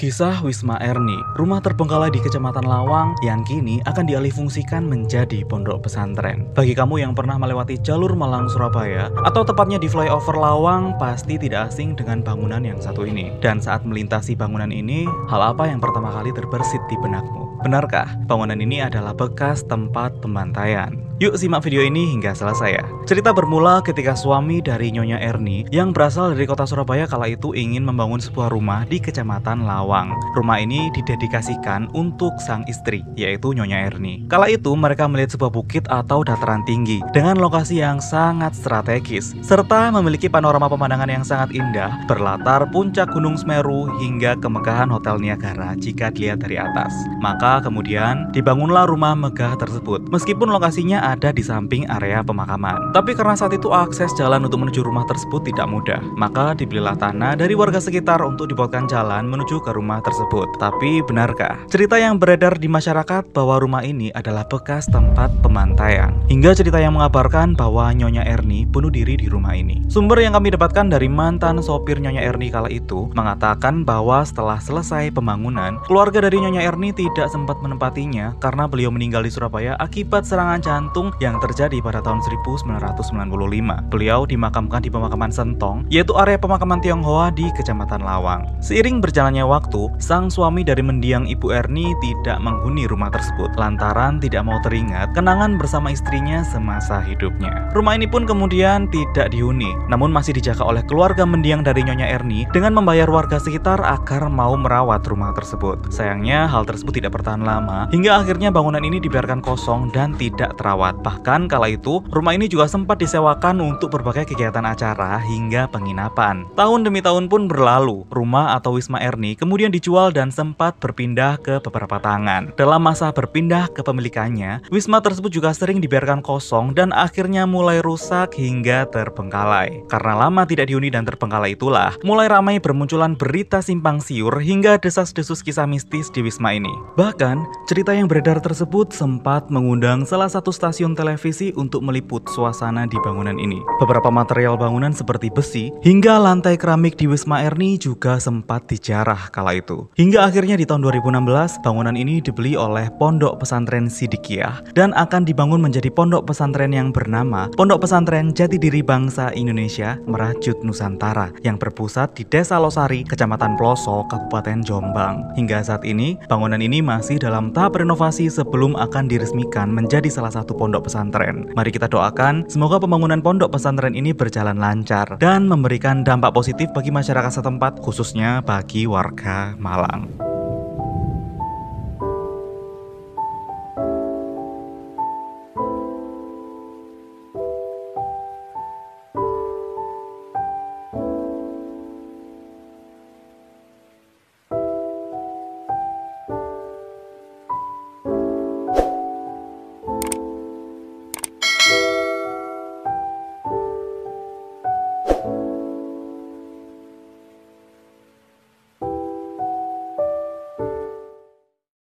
Kisah Wisma Erni, rumah terbengkalai di Kecamatan Lawang yang kini akan dialihfungsikan menjadi pondok pesantren. Bagi kamu yang pernah melewati jalur Malang Surabaya atau tepatnya di flyover Lawang, pasti tidak asing dengan bangunan yang satu ini. Dan saat melintasi bangunan ini, hal apa yang pertama kali terbersit di benakmu? Benarkah bangunan ini adalah bekas tempat pembantaian? Yuk simak video ini hingga selesai ya. Cerita bermula ketika suami dari Nyonya Erni yang berasal dari kota Surabaya kala itu ingin membangun sebuah rumah di Kecamatan Lawang. Rumah ini didedikasikan untuk sang istri, yaitu Nyonya Erni. Kala itu mereka melihat sebuah bukit atau dataran tinggi dengan lokasi yang sangat strategis, serta memiliki panorama pemandangan yang sangat indah berlatar puncak Gunung Semeru hingga kemegahan Hotel Niagara jika dilihat dari atas. Maka kemudian dibangunlah rumah megah tersebut, meskipun lokasinya ada di samping area pemakaman. Tapi karena saat itu akses jalan untuk menuju rumah tersebut tidak mudah, maka dibelilah tanah dari warga sekitar untuk dibuatkan jalan menuju ke rumah tersebut. Tapi benarkah cerita yang beredar di masyarakat bahwa rumah ini adalah bekas tempat pembantaian? Hingga cerita yang mengabarkan bahwa Nyonya Erni bunuh diri di rumah ini. Sumber yang kami dapatkan dari mantan sopir Nyonya Erni kala itu mengatakan bahwa setelah selesai pembangunan, keluarga dari Nyonya Erni tidak sempat menempatinya karena beliau meninggal di Surabaya akibat serangan jantung yang terjadi pada tahun 1995. Beliau dimakamkan di pemakaman Sentong, yaitu area pemakaman Tionghoa di Kecamatan Lawang. Seiring berjalannya waktu, sang suami dari mendiang Ibu Erni tidak menghuni rumah tersebut lantaran tidak mau teringat kenangan bersama istrinya semasa hidupnya. Rumah ini pun kemudian tidak dihuni, namun masih dijaga oleh keluarga mendiang dari Nyonya Erni dengan membayar warga sekitar agar mau merawat rumah tersebut. Sayangnya hal tersebut tidak bertahan lama, hingga akhirnya bangunan ini dibiarkan kosong dan tidak terawat. Bahkan kala itu, rumah ini juga sempat disewakan untuk berbagai kegiatan acara hingga penginapan. Tahun demi tahun pun berlalu, rumah atau Wisma Erni kemudian dijual dan sempat berpindah ke beberapa tangan. Dalam masa berpindah kepemilikannya, wisma tersebut juga sering dibiarkan kosong dan akhirnya mulai rusak hingga terbengkalai. Karena lama tidak dihuni dan terbengkalai itulah, mulai ramai bermunculan berita simpang siur hingga desas-desus kisah mistis di wisma ini. Bahkan, cerita yang beredar tersebut sempat mengundang salah satu stasiun televisi untuk meliput suasana di bangunan ini. Beberapa material bangunan seperti besi hingga lantai keramik di Wisma Erni juga sempat dijarah kala itu. Hingga akhirnya di tahun 2016, bangunan ini dibeli oleh Pondok Pesantren Sidikiyah dan akan dibangun menjadi pondok pesantren yang bernama Pondok Pesantren Jati Diri Bangsa Indonesia Merajut Nusantara yang berpusat di Desa Losari, Kecamatan Ploso, Kabupaten Jombang. Hingga saat ini, bangunan ini masih dalam tahap renovasi sebelum akan diresmikan menjadi salah satu pondok pesantren. Mari kita doakan semoga pembangunan pondok pesantren ini berjalan lancar dan memberikan dampak positif bagi masyarakat setempat, khususnya bagi warga Malang.